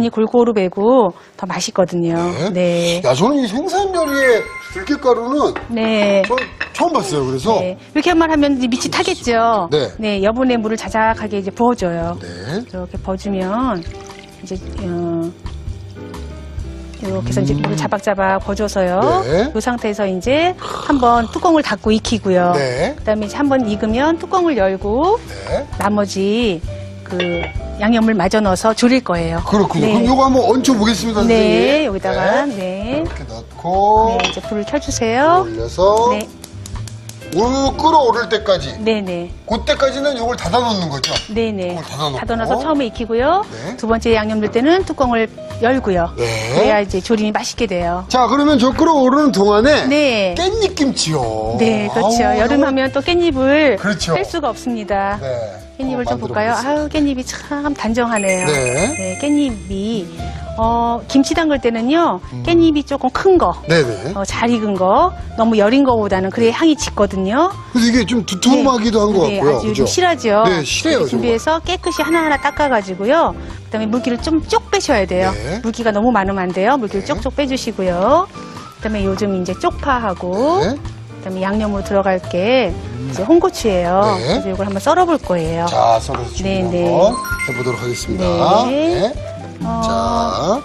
골고루 배고 더 맛있거든요. 네. 네. 야, 저는 이 생선 요리에 들깨가루는 네. 전 처음 봤어요. 그래서 네. 이렇게만 하면 이제 밑이 타겠죠. 네. 네. 여분의 물을 자작하게 이제 부어줘요. 네. 이렇게 버주면 이제 이렇게 해서 이제 물을 자박자박 버줘서요. 네. 이 상태에서 이제 한번 뚜껑을 닫고 익히고요. 네. 그다음에 이제 한번 익으면 뚜껑을 열고 네. 나머지 그 양념을 마저 넣어서 졸일 거예요. 그렇군요. 네. 그럼 요거 한번 얹혀보겠습니다, 선생님. 네, 여기다가 네. 이렇게 넣고 네, 이제 불을 켜주세요. 올려서 네, 우르르 끓어오를 때까지 네네. 그때까지는 요걸 닫아 놓는 거죠? 네네. 뚜껑을 닫아놓고. 닫아놔서 처음에 익히고요. 네. 두 번째 양념 넣을 때는 뚜껑을 열고요. 네. 그래야 이제 조림이 맛있게 돼요. 자, 그러면 저 끓어오르는 동안에 네. 깻잎김치요. 네, 그렇죠. 아우, 여름하면 또 깻잎을 그렇죠. 뺄 수가 없습니다. 네. 깻잎을 좀 만들어 볼까요? 보겠습니다. 아유, 깻잎이 참 단정하네요. 네. 깻잎이 김치 담글 때는요, 깻잎이 조금 큰 거, 네네. 잘 익은 거, 너무 여린 거보다는 그래야 향이 짙거든요. 그래서 이게 좀 두툼하기도 한 것 네, 같고요. 아주 그죠? 좀 실하죠. 네, 실해요, 이렇게 준비해서 깨끗이 하나하나 닦아가지고요. 그다음에 물기를 좀 쪽 빼셔야 돼요. 네. 물기가 너무 많으면 안 돼요. 물기를 네. 쪽쪽 빼주시고요. 그다음에 요즘 이제 쪽파하고, 네. 그다음에 양념으로 들어갈 게 이제 홍고추예요. 네. 그래서 이걸 한번 썰어볼 거예요. 자, 썰어서 준비 네네. 한번 해보도록 하겠습니다. 네. 자,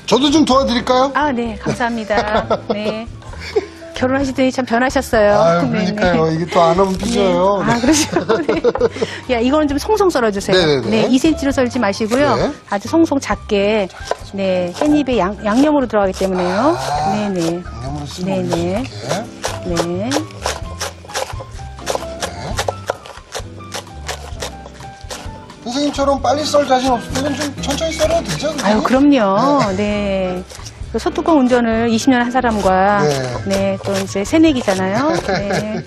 저도 좀 도와드릴까요? 아, 네, 감사합니다. 네. 결혼하시더니 참 변하셨어요. 아유, 네, 그러니까요. 네. 이게 또 안 하면 삐져요. 아, 그러죠. 네. 야, 이거는 좀 송송 썰어주세요. 네네네. 네, 2cm로 썰지 마시고요. 네. 아주 송송 작게. 네, 깻잎에 양념으로 들어가기 때문에요. 아, 네네. 양념으로 쓰면 네네. 이렇게. 네. 선생님처럼 빨리 썰 자신 없을 때는 좀 천천히 썰어도 되죠? 선생님? 아유, 그럼요. 네. 그 소뚜껑 운전을 20년 한 사람과, 네. 네, 또 이제 새내기잖아요. 네. 네.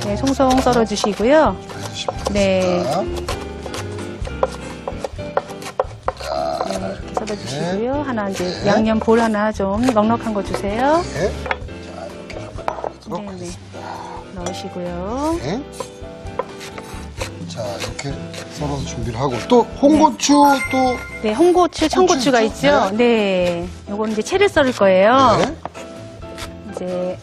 네, 송송 썰어주시고요. 해주시면 네. 되겠습니다. 네, 이렇게 썰어주시고요. 하나 이제 양념 볼 하나 좀 넉넉한 거 주세요. 네. 자, 이렇게 해보도록 네네. 하겠습니다. 넣으시고요. 네. 자, 이렇게 썰어서 준비를 하고 또 홍고추 또 네, 홍고추, 청고추가 있죠? 있죠. 네. 요건 이제 채를 썰을 거예요. 네. 이제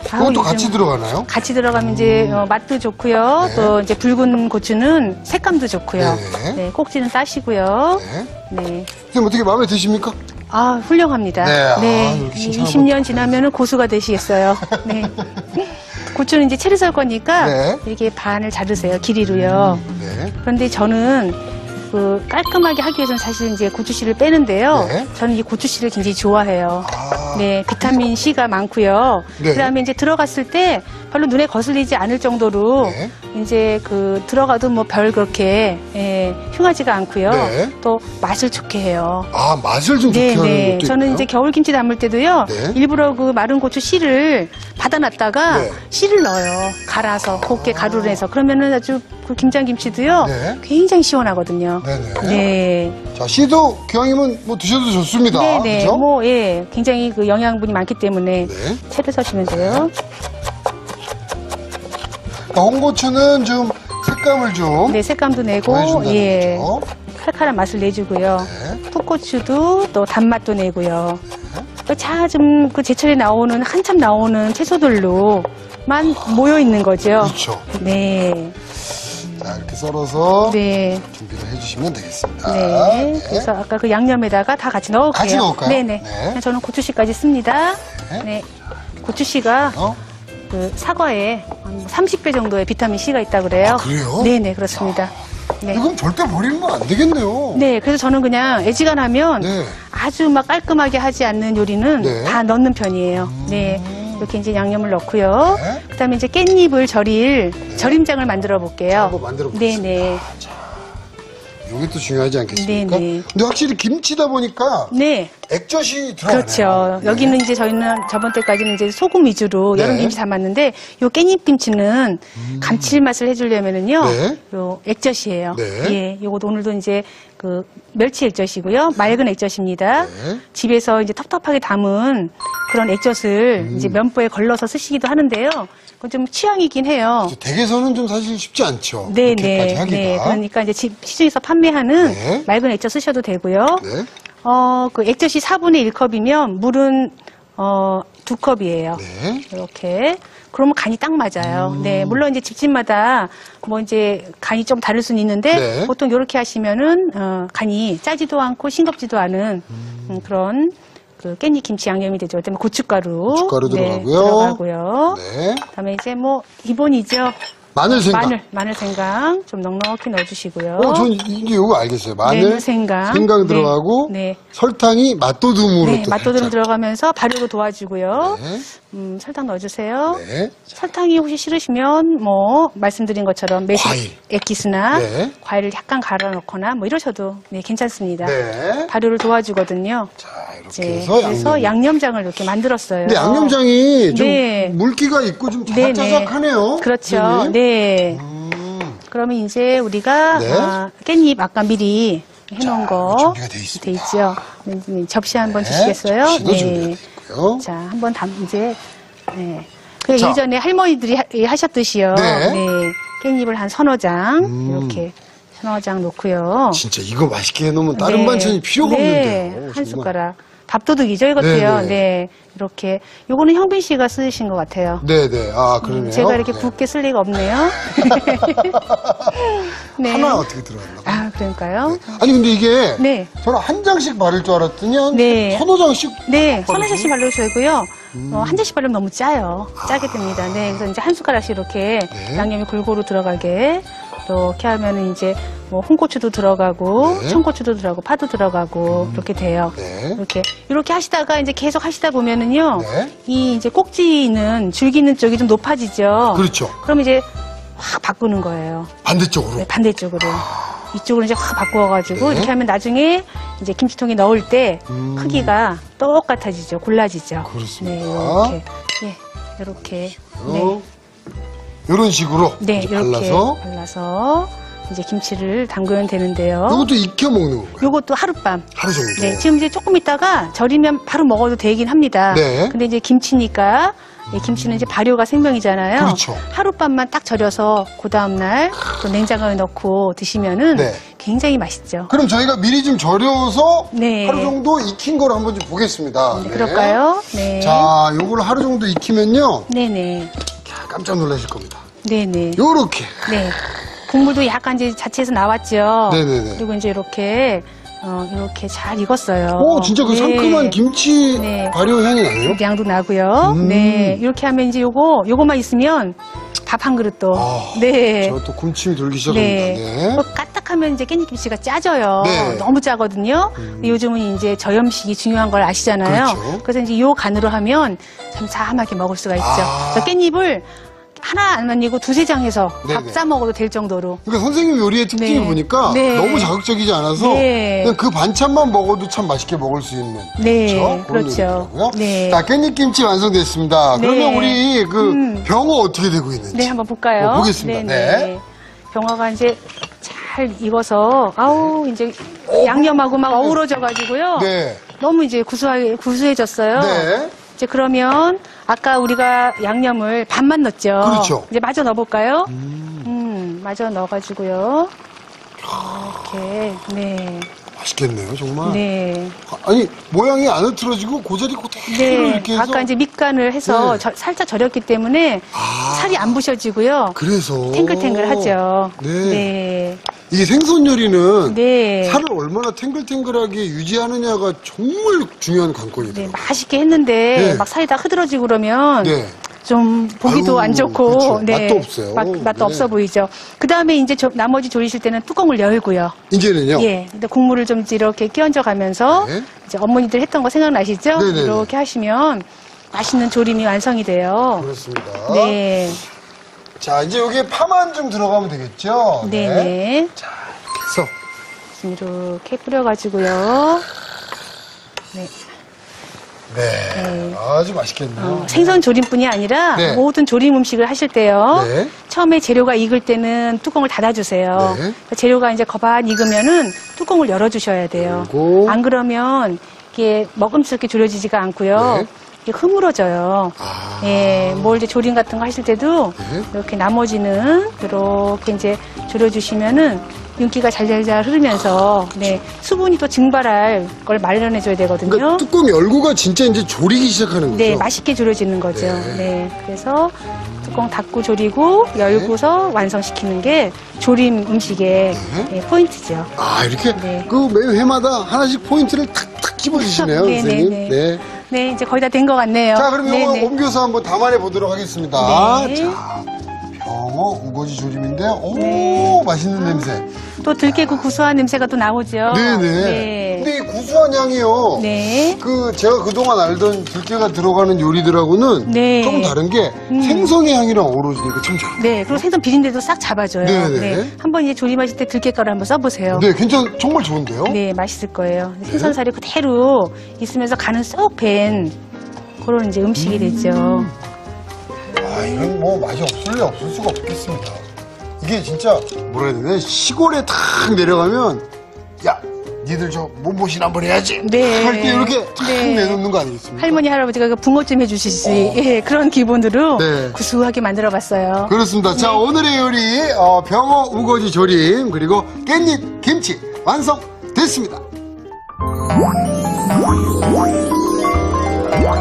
그것도 요즘 같이 들어가나요? 같이 들어가면 이제 맛도 좋고요. 네. 또 이제 붉은 고추는 색감도 좋고요. 네. 네, 꼭지는 따시고요. 네. 네. 선생님 어떻게 마음에 드십니까? 아, 훌륭합니다. 네, 아, 네. 이렇게 칭찬을 20년 지나면은 고수가 되시겠어요. 네. 고추는 이제 채를 썰 거니까 네. 이렇게 반을 자르세요. 길이로요. 네. 그런데 저는 그 깔끔하게 하기 위해서는 사실 이제 고추씨를 빼는데요. 네. 저는 이 고추씨를 굉장히 좋아해요. 아, 네, 비타민 C가 많고요. 네. 그다음에 이제 들어갔을 때 별로 눈에 거슬리지 않을 정도로 네. 이제 그 들어가도 뭐 별 그렇게 흉하지가 않고요. 네. 또 맛을 좋게 해요. 아, 맛을 좀 좋게 하는 네, 것도 저는 있나요? 이제 겨울김치 담을 때도요. 네. 일부러 그 마른 고추 씨를 받아놨다가 네. 씨를 넣어요. 갈아서 곱게 가루를 해서 그러면은 아주 그 김장김치도요. 네. 굉장히 시원하거든요. 네네. 네. 자, 씨도 기왕이면 뭐 드셔도 좋습니다. 네네. 그죠? 뭐, 예. 굉장히 그 영양분이 많기 때문에 네. 채를 써시면 돼요. 홍고추는 좀 색감을 좀 네, 색감도 내고, 더해준다는 예. 거죠. 칼칼한 맛을 내주고요. 네. 풋고추도 또 단맛도 내고요. 좀 그 제철에 나오는, 한참 나오는 채소들로만 모여 있는 거죠. 그렇죠. 네. 자, 이렇게 썰어서 네. 준비를 해주시면 되겠습니다. 네. 그래서 아까 그 양념에다가 다 같이 넣을게요. 같이 넣을까요? 네네. 네. 저는 고추씨까지 씁니다. 네. 네. 고추씨가 어? 그 사과에 한 30배 정도의 비타민 C가 있다 그래요. 아, 그래요? 네네, 그렇습니다. 네. 이건 절대 버리는 건 안 되겠네요. 네, 그래서 저는 그냥 애지간하면 네. 아주 막 깔끔하게 하지 않는 요리는 네. 다 넣는 편이에요. 네. 이렇게 이제 양념을 넣고요. 네. 그 다음에 이제 깻잎을 절일 절임장을 만들어 볼게요. 한번 만들어 보겠습니다. 네네. 이게 또 중요하지 않겠습니까? 네네. 근데 확실히 김치다 보니까 네. 액젓이 들어가네요. 그렇죠. 네. 여기는 이제 저희는 저번 때까지는 이제 소금 위주로 네. 여름 김치 담았는데 요 깻잎 김치는 감칠맛을 해주려면은요. 네. 요 액젓이에요. 네. 예, 요것도 오늘도 이제 그 멸치 액젓이고요. 맑은 액젓입니다. 네. 집에서 이제 텁텁하게 담은 그런 액젓을 이제 면보에 걸러서 쓰시기도 하는데요. 그건 좀 취향이긴 해요. 댁에서는 좀 사실 쉽지 않죠. 네, 그렇게까지 네, 하기가. 네. 그러니까 이제 시중에서 판매하는 네. 맑은 액젓 쓰셔도 되고요. 네. 그 액젓이 4분의 1컵이면 물은 2컵이에요. 네. 이렇게. 그러면 간이 딱 맞아요. 네. 물론 이제 집집마다 뭐 이제 간이 좀 다를 수는 있는데 네. 보통 이렇게 하시면은 간이 짜지도 않고 싱겁지도 않은 그런 그 깻잎 김치 양념이 되죠. 그다음에 고춧가루. 고춧가루 네, 들어가고요. 들어가고요. 네. 그다음에 이제 뭐 기본이죠. 마늘 생강. 마늘 생강 좀 넉넉히 넣어주시고요. 전 이제 이거 알겠어요. 마늘, 네, 생강. 네. 들어가고, 네. 설탕이 맛도둠으로 네, 또 맛도둑 살짝. 들어가면서 발효도 도와주고요. 네. 설탕 넣어주세요. 네. 설탕이 혹시 싫으시면 뭐 말씀드린 것처럼 매실 과일. 액기스나 네. 과일을 약간 갈아 넣거나 뭐 이러셔도 네, 괜찮습니다. 네. 발효를 도와주거든요. 자, 이렇게 이제 해서 그래서 양념장을 이렇게 만들었어요. 근데 양념장이 좀 네. 물기가 있고 좀 네, 네. 자작자작하네요. 그렇죠. 선생님. 네. 그러면 이제 우리가 네. 깻잎 아까 미리 해놓은 자, 거 준비가 돼 있습니다. 있죠. 접시 한번 네, 주시겠어요? 접시도 준비가 돼 있고요. 자, 한번 이제 네. 그 자. 예전에 할머니들이 하셨듯이요. 네. 깻잎을 한 서너 장 이렇게 서너 장 놓고요. 진짜 이거 맛있게 해놓으면 다른 네. 반찬이 필요가 네. 없는데요. 한 정말. 숟가락. 밥도둑이죠, 이것도요. 네, 네. 이렇게. 요거는 형빈 씨가 쓰신 것 같아요. 네네. 아, 그러네요. 제가 이렇게 네. 굵게 쓸 리가 없네요. 네. 하나 어떻게 들어갔나? 아, 그러니까요? 아니, 근데 이게 네. 저는 한 장씩 바를 줄 알았더니 한 네. 서너 장씩. 네, 서너 장씩 바르셔도 되고요. 한 장씩 바르면 너무 짜요. 짜게 됩니다. 네, 그래서 이제 한 숟가락씩 이렇게 네. 양념이 골고루 들어가게 이렇게 하면은 이제 뭐 홍고추도 들어가고 네. 청고추도 들어가고 파도 들어가고 이렇게 돼요. 네. 이렇게 하시다가 이제 계속 하시다 보면은요, 네. 이 이제 꼭지 있는 줄기 있는 쪽이 좀 높아지죠. 그렇죠. 그럼 이제 확 바꾸는 거예요. 반대쪽으로. 네, 반대쪽으로. 이쪽으로 이제 확 바꾸어가지고 네. 이렇게 하면 나중에 이제 김치통에 넣을 때 크기가 똑같아지죠. 골라지죠. 그렇습니다. 네, 이렇게. 예, 이렇게. 네, 이런 식으로 네, 이제 이렇게 발라서 발라서 이제 김치를 담그면 되는데요. 이것도 익혀 먹는 건가요? 요것도 하룻밤. 하루 정도. 네, 지금 이제 조금 있다가 절이면 바로 먹어도 되긴 합니다. 네. 근데 이제 김치니까 이 김치는 이제 발효가 생명이잖아요. 그렇죠. 하룻밤만 딱 절여서 그 다음날 또 냉장고에 넣고 드시면은 네. 굉장히 맛있죠. 그럼 저희가 미리 좀 절여서 네. 하루 정도 익힌 걸 한번 좀 보겠습니다. 네, 그럴까요? 네. 자, 요걸 하루 정도 익히면요. 네네. 깜짝 놀라실 겁니다. 네네. 요렇게. 네. 국물도 약간 이제 자체에서 나왔죠. 네네네. 그리고 이제 이렇게 잘 익었어요. 오, 진짜 그 네. 상큼한 김치 네. 발효 향이 나네요. 양도 나고요. 네. 이렇게 하면 이제 요거만 있으면 밥 한 그릇도. 네. 저 또 군침이 돌기 시작합니다. 네. 네. 뭐 까딱하면 이제 깻잎김치가 짜져요. 네. 너무 짜거든요. 근데 요즘은 이제 저염식이 중요한 걸 아시잖아요. 그렇죠. 그래서 이제 요 간으로 하면 잠잠하게 먹을 수가 있죠. 아. 그래서 깻잎을 하나 안 아니고 두세 장 해서 밥 네네. 싸 먹어도 될 정도로. 그러니까 선생님 요리의 특징을 네. 보니까 네. 너무 자극적이지 않아서 네. 그냥 그 반찬만 먹어도 참 맛있게 먹을 수 있는 네, 그런 그렇죠. 요리더라고요. 네. 자, 깻잎김치 완성됐습니다. 네. 그러면 우리 그 병어 어떻게 되고 있는지 네, 한번 볼까요? 보겠습니다. 네. 병어가 이제 잘 익어서 아우 이제 양념하고 막 어우러져 가지고요. 네. 너무 이제 구수해졌어요. 네. 이제 그러면 아까 우리가 양념을 반만 넣었죠. 그렇죠. 이제 마저 넣어볼까요? 마저 넣어가지고요. 이렇게 네, 맛있겠네요, 정말. 네, 아니, 모양이 안 흐트러지고 고자리 그대로 네. 이렇게 해서 아까 이제 밑간을 해서 네. 살짝 절였기 때문에 살이 안 부셔지고요. 그래서 탱글탱글하죠. 네. 네. 이게 생선 요리는 네. 살을 얼마나 탱글탱글하게 유지하느냐가 정말 중요한 네, 관건이더라고요. 맛있게 했는데 네. 막 살이 다 흐드러지고 그러면 네. 좀 보기도 아유, 안 좋고 그렇죠. 네. 맛도 없어요. 맛도 네. 없어 보이죠. 그 다음에 이제 나머지 조리실 때는 뚜껑을 열고요. 이제는요. 예, 근데 국물을 좀 이렇게 끼얹어 가면서 네. 이제 어머니들 했던 거 생각나시죠? 네네네. 이렇게 하시면 맛있는 조림이 완성이 돼요. 그렇습니다. 네, 자, 이제 여기에 파만 좀 들어가면 되겠죠? 네, 네. 자, 이렇게 해서. 이렇게 뿌려가지고요. 네. 네. 아주 맛있겠네요. 생선 조림뿐이 아니라 네. 모든 조림 음식을 하실 때요. 네. 처음에 재료가 익을 때는 뚜껑을 닫아주세요. 네. 재료가 이제 거반 익으면은 뚜껑을 열어주셔야 돼요. 열고. 안 그러면 이게 먹음직스럽게 졸여지지가 않고요. 네. 이게 흐물어져요. 아. 예, 뭘 이제 조림 같은 거 하실 때도 네. 이렇게 나머지는 이렇게 이제 졸여주시면은 윤기가 잘잘잘 흐르면서 네, 수분이 또 증발할 걸 마련해줘야 되거든요. 그러니까 뚜껑 열고가 진짜 이제 조리기 시작하는 거죠? 네, 맛있게 졸여지는 거죠. 네. 네. 그래서 뚜껑 닫고 졸이고 열고서 완성시키는 게 조림 음식의 네, 포인트죠. 아, 이렇게 네. 그 매 회마다 하나씩 포인트를 탁탁 집어주시네요, 네, 선생님. 네, 네. 네, 이제 거의 다 된 것 같네요. 자, 그럼 네, 이거 네. 옮겨서 한번 담아내 보도록 하겠습니다. 네. 자, 병어 우거지 조림인데, 오, 네. 맛있는 냄새. 또 들깨국 구수한 냄새가 또 나오죠. 네네. 네. 근데 이 구수한 향이요. 네. 그 제가 그동안 알던 들깨가 들어가는 요리들하고는 네. 좀 다른 게 생선의 향이랑 어우러지니까 참 좋아요. 네, 그리고 생선 비린내도 싹 잡아줘요. 네네. 한번 이제 조림하실 때 들깨가루 한번 써보세요. 네, 정말 좋은데요? 네, 맛있을 거예요. 생선살이 그대로 있으면서 간은 쏙 밴 그런 이제 음식이 됐죠. 아, 이건 뭐 맛이 없을 수가 없겠습니다. 이게 진짜 뭐라 해야 되나 시골에 탁 내려가면 야 니들 저 몸보신 한번 해야지 네. 할 때 이렇게 탁 네. 내놓는 거 아니겠습니까? 할머니, 할아버지가 그 붕어 좀 해주시지. 예, 그런 기분으로 네. 구수하게 만들어봤어요. 그렇습니다. 자, 오늘의 요리 병어 우거지 조림 그리고 깻잎 김치 완성됐습니다.